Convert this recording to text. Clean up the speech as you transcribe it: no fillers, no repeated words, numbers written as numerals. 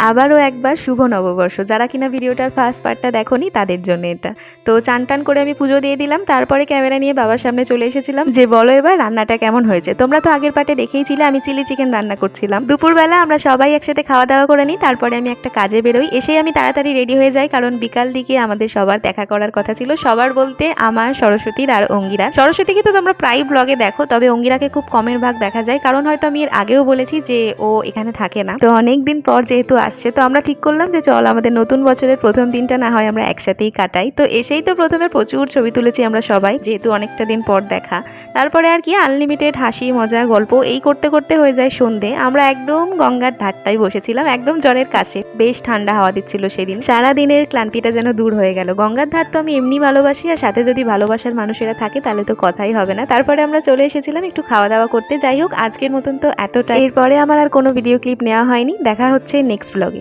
আবারও একবার শুভ নববর্ষ। যারা কিনা ভিডিওটার ফার্স্ট পার্টটা দেখোনি তাদের জন্য এটা। তো চান টান করে আমি পুজো দিয়ে দিলাম, তারপরে ক্যামেরা নিয়ে বাবার সামনে চলে এসেছিলাম যে বলো এবার রান্নাটা কেমন হয়েছে। তোমরা তো আগের পার্টে দেখেইছিলে আমি চিলি চিকেন রান্না করছিলাম। দুপুরবেলা আমরা সবাই একসাথে খাওয়া দাওয়া করে নিই, তারপরে আমি একটা কাজে বেরোই। এসেই আমি তাড়াতাড়ি রেডি হয়ে যাই, কারণ বিকাল দিকে আমাদের সবার দেখা করার কথা ছিল। সবার বলতে আমার, সরস্বতীর আর অঙ্গিরা। সরস্বতীকে তো তোমরা প্রায় ব্লগে দেখো, তবে অঙ্গিরাকে খুব কমের ভাগ দেখা যায়, কারণ হয়তো আমি এর আগেও বলেছি যে ও এখানে থাকে না। তো অনেকদিন পর যেহেতু আসছে, তো আমরা ঠিক করলাম যে চল আমাদের নতুন বছরের প্রথম দিনটা না হয় আমরা একসাথেই কাটাই। তো এসেই তো প্রথমে প্রচুর ছবি তুলেছি আমরা সবাই, যেহেতু অনেকটা দিন পর দেখা। তারপরে আর কি আনলিমিটেড হাসি মজা গল্প এই করতে করতে হয়ে যায় সন্ধে। আমরা একদম গঙ্গার ধারটাই বসেছিলাম, একদম জলের কাছে। বেশ ঠান্ডা হাওয়া দিচ্ছিল সেদিন, সারা দিনের ক্লান্তিটা যেন দূর হয়ে গেল। গঙ্গার ধার তো আমি এমনি ভালোবাসি, আর সাথে যদি ভালোবাসার মানুষেরা থাকে তাহলে তো কথাই হবে না। তারপরে আমরা চলে এসেছিলাম একটু খাওয়া দাওয়া করতে। যাই হোক, আজকের মতন তো এতটাই। এরপরে আমার আর কোনো ভিডিও ক্লিপ নেওয়া হয়নি। দেখা হচ্ছে নেক্সট ব্লগে।